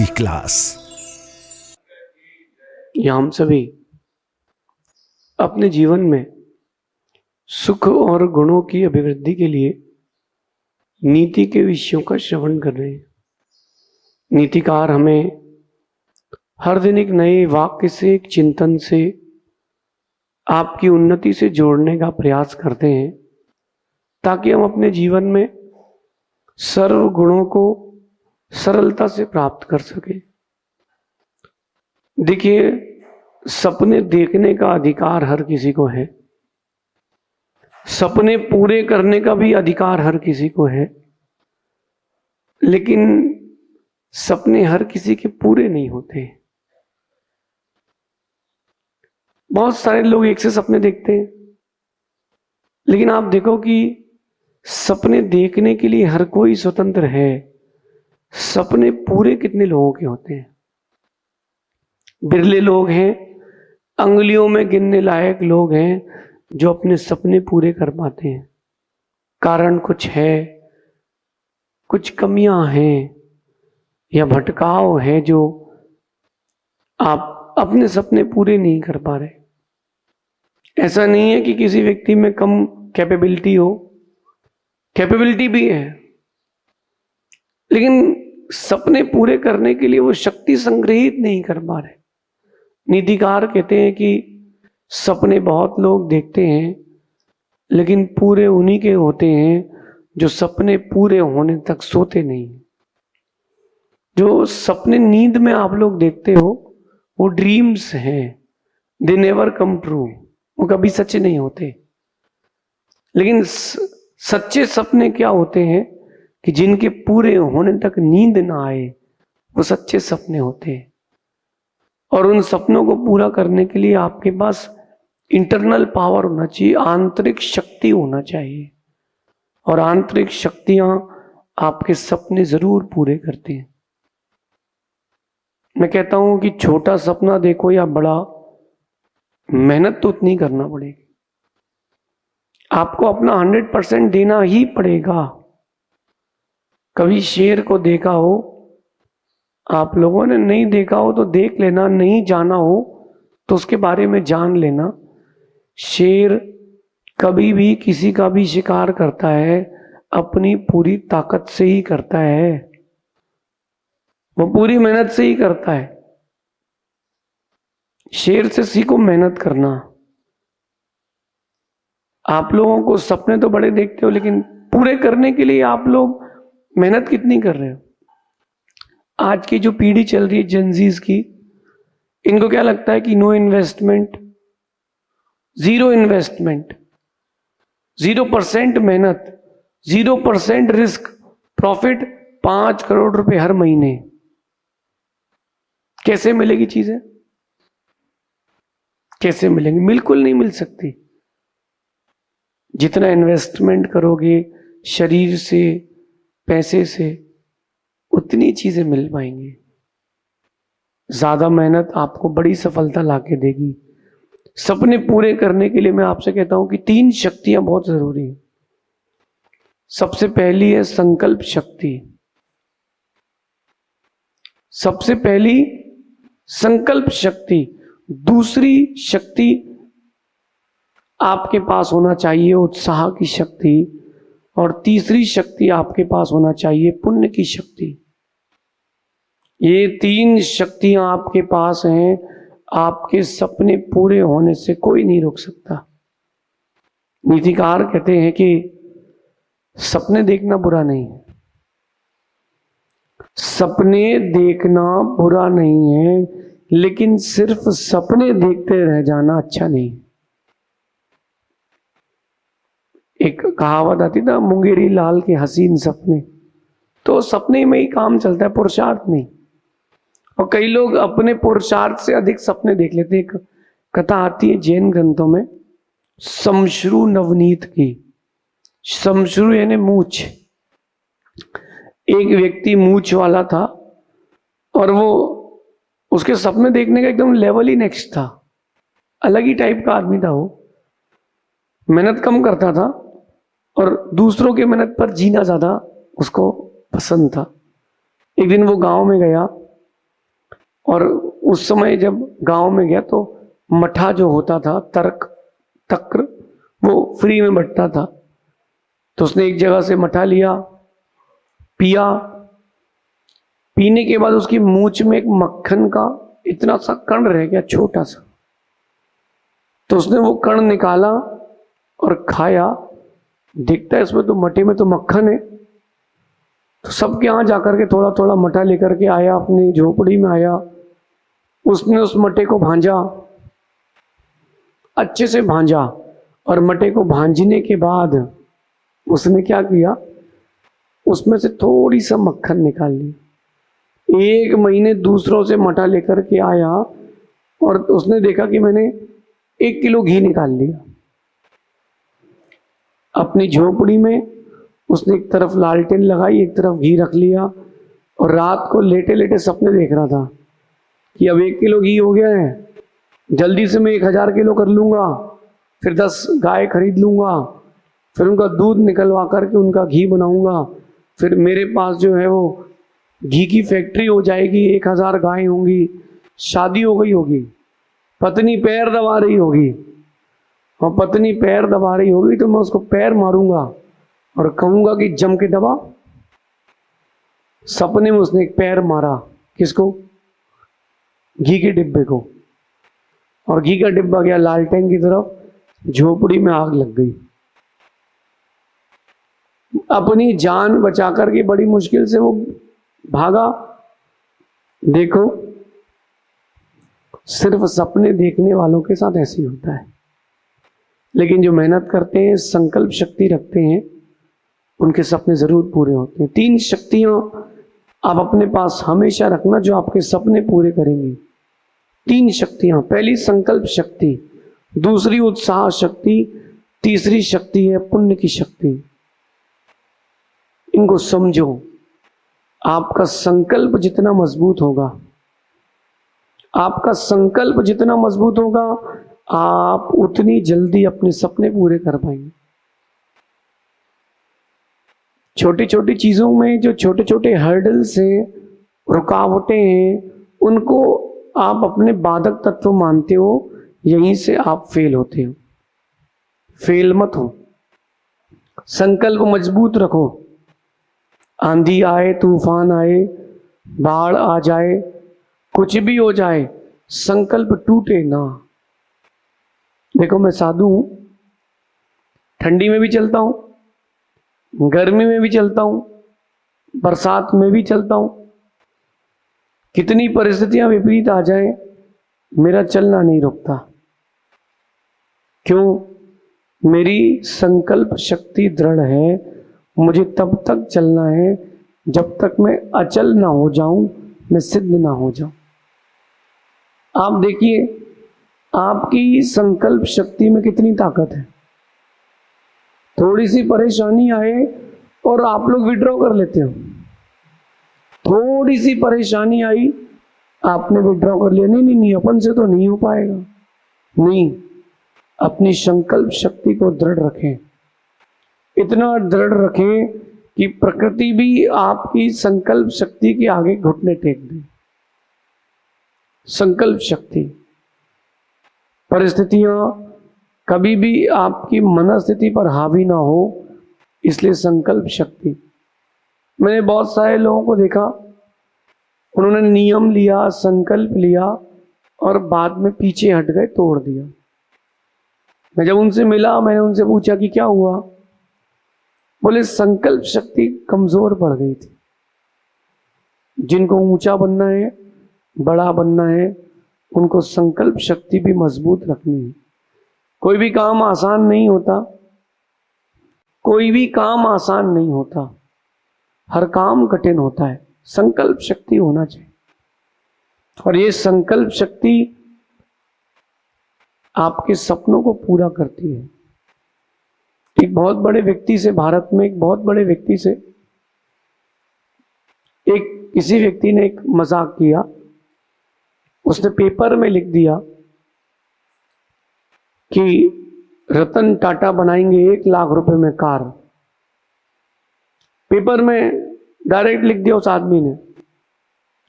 नीति क्लास। या हम सभी अपने जीवन में सुख और गुणों की अभिवृद्धि के लिए नीति के विषयों का श्रवण कर रहे हैं। नीतिकार हमें हर दिन एक नए वाक्य से, एक चिंतन से आपकी उन्नति से जोड़ने का प्रयास करते हैं, ताकि हम अपने जीवन में सर्व गुणों को सरलता से प्राप्त कर सके। देखिए, सपने देखने का अधिकार हर किसी को है, सपने पूरे करने का भी अधिकार हर किसी को है, लेकिन सपने हर किसी के पूरे नहीं होते। बहुत सारे लोग एक से सपने देखते हैं, लेकिन आप देखो कि सपने देखने के लिए हर कोई स्वतंत्र है। सपने पूरे कितने लोगों के होते हैं? बिरले लोग हैं, अंगुलियों में गिनने लायक लोग हैं जो अपने सपने पूरे कर पाते हैं। कारण कुछ है, कुछ कमियां हैं या भटकाव है जो आप अपने सपने पूरे नहीं कर पा रहे। ऐसा नहीं है कि किसी व्यक्ति में कम कैपेबिलिटी हो, कैपेबिलिटी भी है, लेकिन सपने पूरे करने के लिए वो शक्ति संग्रहित नहीं कर पा रहे। नीतिकार कहते हैं कि सपने बहुत लोग देखते हैं, लेकिन पूरे उन्हीं के होते हैं जो सपने पूरे होने तक सोते नहीं। जो सपने नींद में आप लोग देखते हो वो ड्रीम्स हैं, दे नेवर कम ट्रू, वो कभी सच्चे नहीं होते। लेकिन सच्चे सपने क्या होते हैं कि जिनके पूरे होने तक नींद ना आए, वो सच्चे सपने होते हैं। और उन सपनों को पूरा करने के लिए आपके पास इंटरनल पावर होना चाहिए, आंतरिक शक्ति होना चाहिए, और आंतरिक शक्तियां आपके सपने जरूर पूरे करते हैं। मैं कहता हूं कि छोटा सपना देखो या बड़ा, मेहनत तो उतनी करना पड़ेगी। आपको अपना 100% देना ही पड़ेगा। कभी शेर को देखा हो आप लोगों ने? नहीं देखा हो तो देख लेना, नहीं जाना हो तो उसके बारे में जान लेना। शेर कभी भी किसी का भी शिकार करता है अपनी पूरी ताकत से ही करता है, वो पूरी मेहनत से ही करता है। शेर से सीखो मेहनत करना। आप लोगों को सपने तो बड़े देखते हो, लेकिन पूरे करने के लिए आप लोग मेहनत कितनी कर रहे हो? आज की जो पीढ़ी चल रही है जेनजीज की, इनको क्या लगता है कि नो इन्वेस्टमेंट, जीरो इन्वेस्टमेंट, 0% मेहनत, 0% रिस्क, प्रॉफिट 5 करोड़ रुपए हर महीने। कैसे मिलेगी चीजें? कैसे मिलेंगी? बिल्कुल नहीं मिल सकती। जितना इन्वेस्टमेंट करोगे शरीर से, पैसे से, उतनी चीजें मिल पाएंगी। ज्यादा मेहनत आपको बड़ी सफलता लाके देगी। सपने पूरे करने के लिए मैं आपसे कहता हूं कि 3 शक्तियां बहुत जरूरी हैं। सबसे पहली है संकल्प शक्ति। सबसे पहली संकल्प शक्ति। दूसरी शक्ति आपके पास होना चाहिए उत्साह की शक्ति, और तीसरी शक्ति आपके पास होना चाहिए पुण्य की शक्ति। ये 3 शक्तियां आपके पास हैं, आपके सपने पूरे होने से कोई नहीं रोक सकता। नीतिकार कहते हैं कि सपने देखना बुरा नहीं है, सपने देखना बुरा नहीं है, लेकिन सिर्फ सपने देखते रह जाना अच्छा नहीं। एक कहावत आती ना, मुंगेरी लाल के हसीन सपने। तो सपने में ही काम चलता है, पुरुषार्थ नहीं। और कई लोग अपने पुरुषार्थ से अधिक सपने देख लेते हैं। एक कथा आती है जैन ग्रंथों में, समश्रु नवनीत की। समश्रु यानी मूछ। एक व्यक्ति मूछ वाला था, और वो उसके सपने देखने का एकदम लेवल ही नेक्स्ट था। अलग ही टाइप का आदमी था। वो मेहनत कम करता था और दूसरों की मेहनत पर जीना ज्यादा उसको पसंद था। एक दिन वो गांव में गया और उस समय जब गांव में गया तो मठा जो होता था, तर्क तक्र, वो फ्री में बंटता था। तो उसने एक जगह से मठा लिया, पिया। पीने के बाद उसकी मूंछ में एक मक्खन का इतना सा कण रह गया, छोटा सा। तो उसने वो कण निकाला और खाया। देखता है इसमें तो मठे में तो मक्खन है। तो सबके यहाँ जाकर के थोड़ा थोड़ा मठा लेकर के आया, अपनी झोपड़ी में आया। उसने उस मठे को भांजा, अच्छे से भांजा, और मठे को भांजने के बाद उसने क्या किया, उसमें से थोड़ी सा मक्खन निकाल लिया। 1 महीने दूसरों से मठा लेकर के आया और उसने देखा कि मैंने 1 किलो घी निकाल लिया। अपनी झोपड़ी में उसने एक तरफ लालटेन लगाई, एक तरफ घी रख लिया, और रात को लेटे लेटे सपने देख रहा था कि अब 1 किलो घी हो गया है, जल्दी से मैं 1000 किलो कर लूँगा, फिर 10 गाय खरीद लूँगा, फिर उनका दूध निकलवा करके उनका घी बनाऊँगा, फिर मेरे पास जो है वो घी की फैक्ट्री हो जाएगी, 1000 गाय होंगी, शादी हो गई होगी, पत्नी पैर दबा रही होगी, और पत्नी पैर दबा रही होगी तो मैं उसको पैर मारूंगा और कहूँगा कि जम के दबा। सपने में उसने एक पैर मारा, किसको? घी के डिब्बे को, और घी का डिब्बा गया लालटेन की तरफ, झोपड़ी में आग लग गई। अपनी जान बचा करके बड़ी मुश्किल से वो भागा। देखो, सिर्फ सपने देखने वालों के साथ ऐसे ही होता है, लेकिन जो मेहनत करते हैं, संकल्प शक्ति रखते हैं, उनके सपने जरूर पूरे होते हैं। 3 शक्तियां आप अपने पास हमेशा रखना जो आपके सपने पूरे करेंगी। 3 शक्तियां, पहली संकल्प शक्ति, दूसरी उत्साह शक्ति, तीसरी शक्ति है पुण्य की शक्ति। इनको समझो। आपका संकल्प जितना मजबूत होगा, आपका संकल्प जितना मजबूत होगा, आप उतनी जल्दी अपने सपने पूरे कर पाएंगे। छोटी छोटी चीजों में जो छोटे छोटे हर्डल्स हैं, रुकावटें हैं, उनको आप अपने बाधक तत्व मानते हो, यहीं से आप फेल होते हो। फेल मत हो, संकल्प मजबूत रखो। आंधी आए, तूफान आए, बाढ़ आ जाए, कुछ भी हो जाए, संकल्प टूटे ना। देखो, मैं साधु हूं, ठंडी में भी चलता हूं, गर्मी में भी चलता हूं, बरसात में भी चलता हूं। कितनी परिस्थितियां विपरीत आ जाए, मेरा चलना नहीं रुकता। क्यों? मेरी संकल्प शक्ति दृढ़ है। मुझे तब तक चलना है जब तक मैं अचल ना हो जाऊं, मैं सिद्ध ना हो जाऊं। आप देखिए, आपकी संकल्प शक्ति में कितनी ताकत है। थोड़ी सी परेशानी आए और आप लोग विड्रॉ कर लेते हो। थोड़ी सी परेशानी आई, आपने विड्रॉ कर लिया, नहीं नहीं नहीं, अपन से तो नहीं हो पाएगा। नहीं, अपनी संकल्प शक्ति को दृढ़ रखें, इतना दृढ़ रखें कि प्रकृति भी आपकी संकल्प शक्ति के आगे घुटने टेक दे। संकल्प शक्ति, परिस्थितियां कभी भी आपकी मनस्थिति पर हावी ना हो, इसलिए संकल्प शक्ति। मैंने बहुत सारे लोगों को देखा, उन्होंने नियम लिया, संकल्प लिया और बाद में पीछे हट गए, तोड़ दिया। मैं जब उनसे मिला, मैंने उनसे पूछा कि क्या हुआ? बोले संकल्प शक्ति कमजोर पड़ गई थी। जिनको ऊंचा बनना है, बड़ा बनना है, उनको संकल्प शक्ति भी मजबूत रखनी है। कोई भी काम आसान नहीं होता, कोई भी काम आसान नहीं होता, हर काम कठिन होता है। संकल्प शक्ति होना चाहिए, और ये संकल्प शक्ति आपके सपनों को पूरा करती है। एक बहुत बड़े व्यक्ति से, भारत में एक बहुत बड़े व्यक्ति से किसी व्यक्ति ने एक मजाक किया। उसने पेपर में लिख दिया कि रतन टाटा बनाएंगे 1 लाख रुपए में कार। पेपर में डायरेक्ट लिख दिया उस आदमी ने।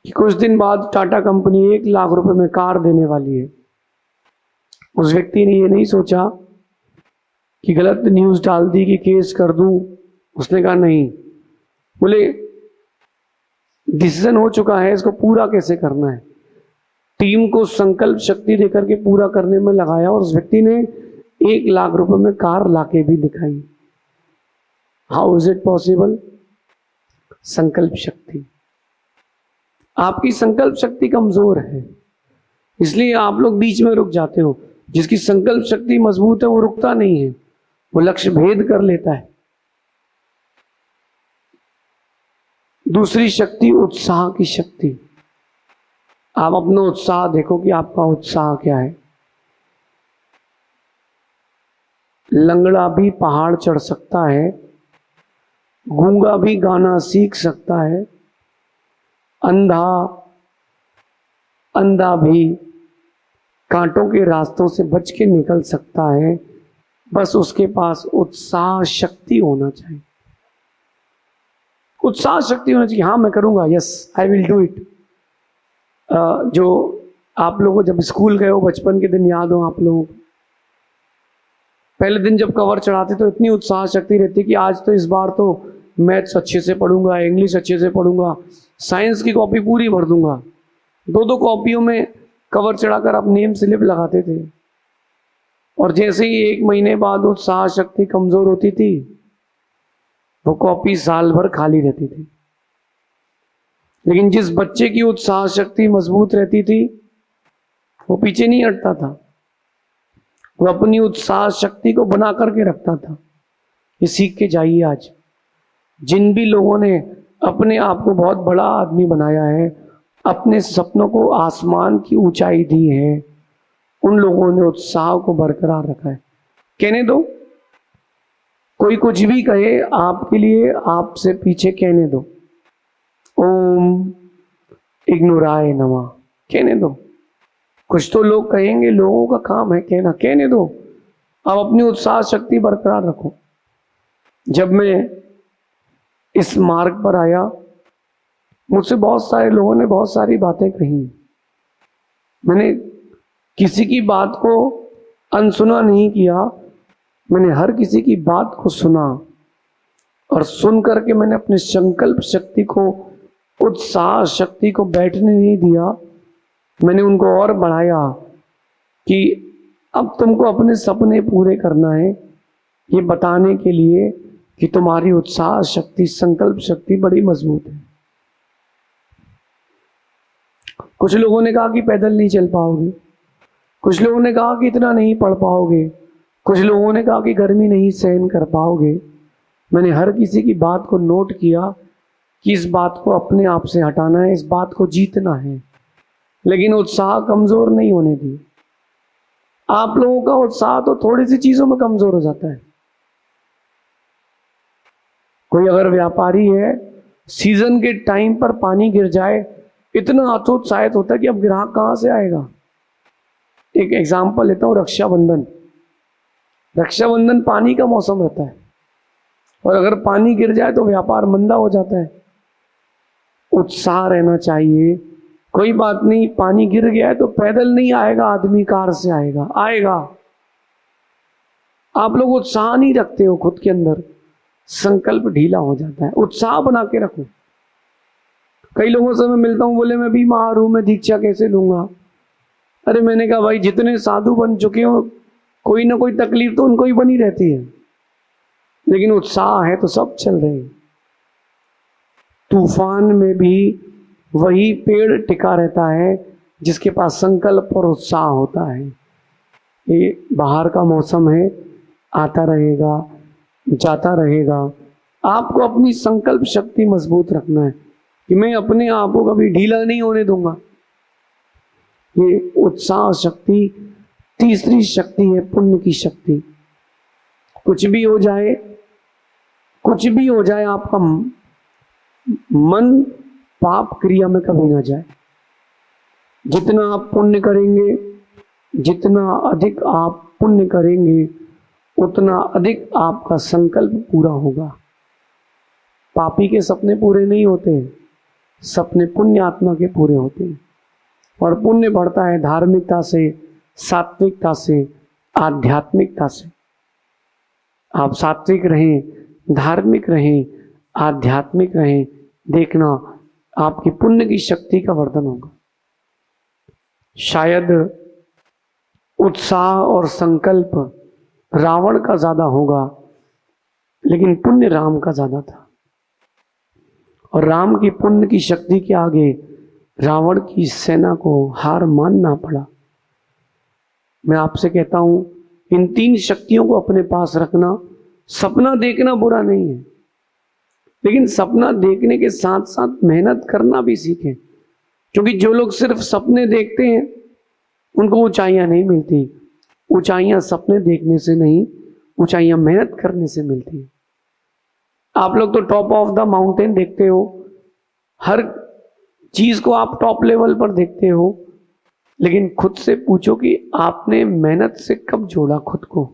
कि कुछ दिन बाद टाटा कंपनी 1 लाख रुपए में कार देने वाली है। उस व्यक्ति ने ये नहीं सोचा कि गलत न्यूज़ डाल दी कि केस कर दूं। उसने कहा नहीं, बोले डिसीजन हो चुका है, इसको पूरा कैसे करना है। टीम को संकल्प शक्ति देकर के पूरा करने में लगाया और उस व्यक्ति ने 1 लाख रुपए में कार लाके भी दिखाई। How is it possible? संकल्प शक्ति। आपकी संकल्प शक्ति कमजोर है, इसलिए आप लोग बीच में रुक जाते हो। जिसकी संकल्प शक्ति मजबूत है वो रुकता नहीं है, वो लक्ष्य भेद कर लेता है। दूसरी शक्ति उत्साह की शक्ति। आप अपना उत्साह देखो कि आपका उत्साह क्या है। लंगड़ा भी पहाड़ चढ़ सकता है, गूंगा भी गाना सीख सकता है, अंधा भी कांटों के रास्तों से बच के निकल सकता है। बस उसके पास उत्साह शक्ति होना चाहिए। उत्साह शक्ति होना चाहिए। हाँ मैं करूंगा, yes I will do it. जो आप लोगों को जब स्कूल गए हो, बचपन के दिन याद हो आप लोगों को, पहले दिन जब कवर चढ़ाते तो इतनी उत्साह शक्ति रहती कि आज तो इस बार तो मैथ्स अच्छे से पढ़ूंगा, इंग्लिश अच्छे से पढ़ूंगा, साइंस की कॉपी पूरी भर दूंगा। 2-2 कॉपियों में कवर चढ़ाकर आप नेम स्लिप लगाते थे। और जैसे ही 1 महीने बाद उत्साह शक्ति कमजोर होती थी, वो कॉपी साल भर खाली रहती थी। लेकिन जिस बच्चे की उत्साह शक्ति मजबूत रहती थी, वो पीछे नहीं हटता था, वो अपनी उत्साह शक्ति को बना करके रखता था। ये सीख के जाइए। आज जिन भी लोगों ने अपने आप को बहुत बड़ा आदमी बनाया है, अपने सपनों को आसमान की ऊंचाई दी है, उन लोगों ने उत्साह को बरकरार रखा है। कहने दो, कोई कुछ भी कहे आपके लिए, आपसे पीछे कहने दो ओम इग्नुराय नमः, कहने दो। कुछ तो लोग कहेंगे, लोगों का काम है कहना, कहने दो। आप अपनी उत्साह शक्ति बरकरार रखो। जब मैं इस मार्ग पर आया, मुझसे बहुत सारे लोगों ने बहुत सारी बातें कही। मैंने किसी की बात को अनसुना नहीं किया, मैंने हर किसी की बात को सुना और सुन करके मैंने अपने संकल्प शक्ति को, उत्साह शक्ति को बैठने नहीं दिया। मैंने उनको और बढ़ाया कि अब तुमको अपने सपने पूरे करना है, ये बताने के लिए कि तुम्हारी उत्साह शक्ति, संकल्प शक्ति बड़ी मजबूत है। कुछ लोगों ने कहा कि पैदल नहीं चल पाओगे, कुछ लोगों ने कहा कि इतना नहीं पढ़ पाओगे, कुछ लोगों ने कहा कि गर्मी नहीं सहन कर पाओगे। मैंने हर किसी की बात को नोट किया कि इस बात को अपने आप से हटाना है, इस बात को जीतना है, लेकिन उत्साह कमजोर नहीं होने दी। आप लोगों का उत्साह तो थोड़ी सी चीजों में कमजोर हो जाता है। कोई अगर व्यापारी है, सीजन के टाइम पर पानी गिर जाए, इतना हतोत्साहित होता है कि अब ग्राहक कहां से आएगा। एक एग्जाम्पल लेता हूं, रक्षाबंधन। रक्षाबंधन पानी का मौसम रहता है और अगर पानी गिर जाए तो व्यापार मंदा हो जाता है। उत्साह रहना चाहिए। कोई बात नहीं, पानी गिर गया है तो पैदल नहीं आएगा आदमी, कार से आएगा। आप लोग उत्साह नहीं रखते हो खुद के अंदर, संकल्प ढीला हो जाता है। उत्साह बना के रखो। कई लोगों से मैं मिलता हूं, बोले मैं बीमार हूं, मैं दीक्षा कैसे लूंगा। अरे मैंने कहा भाई, जितने साधु बन चुके हो, कोई ना कोई तकलीफ तो उनको ही बनी रहती है, लेकिन उत्साह है तो सब चल रहे हैं। तूफान में भी वही पेड़ टिका रहता है जिसके पास संकल्प और उत्साह होता है। ये बाहर का मौसम है, आता रहेगा, जाता रहेगा। आपको अपनी संकल्प शक्ति मजबूत रखना है कि मैं अपने आप को कभी ढीला नहीं होने दूंगा। ये उत्साह शक्ति तीसरी शक्ति है, पुण्य की शक्ति। कुछ भी हो जाए, आपका मन पाप क्रिया में कभी ना जाए। जितना आप पुण्य करेंगे, जितना अधिक आप पुण्य करेंगे, उतना अधिक आपका संकल्प पूरा होगा। पापी के सपने पूरे नहीं होते, सपने पुण्य आत्मा के पूरे होते हैं, और पुण्य बढ़ता है धार्मिकता से, सात्विकता से, आध्यात्मिकता से। आप सात्विक रहें, धार्मिक रहें, आध्यात्मिक रहें, देखना आपकी पुण्य की शक्ति का वर्धन होगा। शायद उत्साह और संकल्प रावण का ज्यादा होगा, लेकिन पुण्य राम का ज्यादा था, और राम की पुण्य की शक्ति के आगे रावण की सेना को हार मानना पड़ा। मैं आपसे कहता हूं, इन 3 शक्तियों को अपने पास रखना। सपना देखना बुरा नहीं है, लेकिन सपना देखने के साथ साथ मेहनत करना भी सीखें, क्योंकि जो लोग सिर्फ सपने देखते हैं उनको ऊंचाइयां नहीं मिलती। ऊंचाइयां सपने देखने से नहीं, ऊंचाइयां मेहनत करने से मिलती है। आप लोग तो टॉप ऑफ द माउंटेन देखते हो, हर चीज को आप टॉप लेवल पर देखते हो, लेकिन खुद से पूछो कि आपने मेहनत से कब जोड़ा खुद को?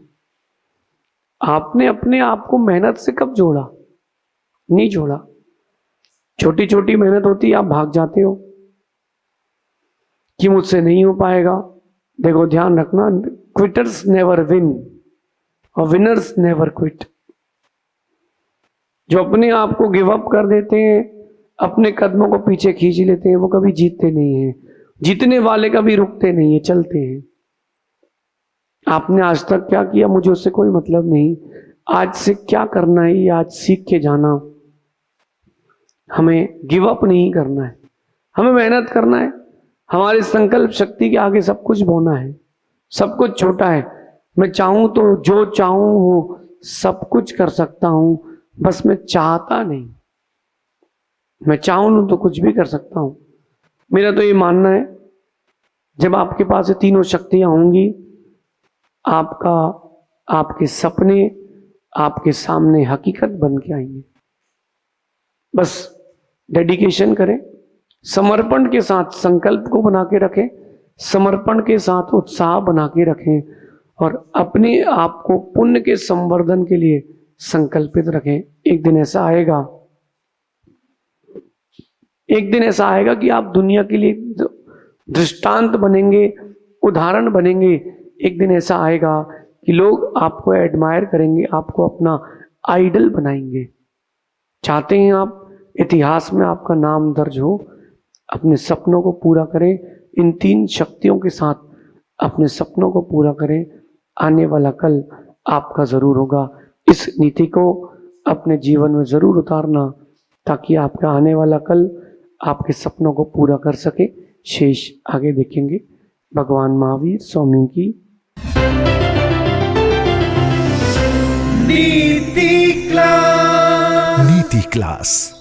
आपने अपने आप को मेहनत से कब जोड़ा? नहीं जोड़ा। छोटी छोटी मेहनत होती है, आप भाग जाते हो कि मुझसे नहीं हो पाएगा। देखो ध्यान रखना, क्विटर्स नेवर विन और विनर्स नेवर क्विट। जो अपने आप को गिव अप कर देते हैं, अपने कदमों को पीछे खींच लेते हैं, वो कभी जीतते नहीं हैं। जीतने वाले कभी रुकते नहीं है, चलते हैं। आपने आज तक क्या किया मुझे उससे कोई मतलब नहीं, आज से क्या करना है ये आज सीख के जाना। हमें गिव अप नहीं करना है, हमें मेहनत करना है। हमारे संकल्प शक्ति के आगे सब कुछ बोना है, सब कुछ छोटा है। मैं चाहूं तो जो चाहूं वो सब कुछ कर सकता हूं, बस मैं चाहता नहीं। मैं चाहूं तो कुछ भी कर सकता हूं। मेरा तो ये मानना है, जब आपके पास ये तीनों शक्तियां होंगी, आपके सपने आपके सामने हकीकत बन के आएंगे। बस डेडिकेशन करें, समर्पण के साथ संकल्प को बना के रखें, समर्पण के साथ उत्साह बना के रखें, और अपने आप को पुण्य के संवर्धन के लिए संकल्पित रखें। एक दिन ऐसा आएगा, एक दिन ऐसा आएगा कि आप दुनिया के लिए दृष्टांत बनेंगे, उदाहरण बनेंगे। एक दिन ऐसा आएगा कि लोग आपको एडमायर करेंगे, आपको अपना आइडल बनाएंगे। चाहते हैं आप इतिहास में आपका नाम दर्ज हो? अपने सपनों को पूरा करें, इन 3 शक्तियों के साथ अपने सपनों को पूरा करें। आने वाला कल आपका जरूर होगा। इस नीति को अपने जीवन में जरूर उतारना, ताकि आपका आने वाला कल आपके सपनों को पूरा कर सके। शेष आगे देखेंगे। भगवान महावीर स्वामी की नीति क्लास।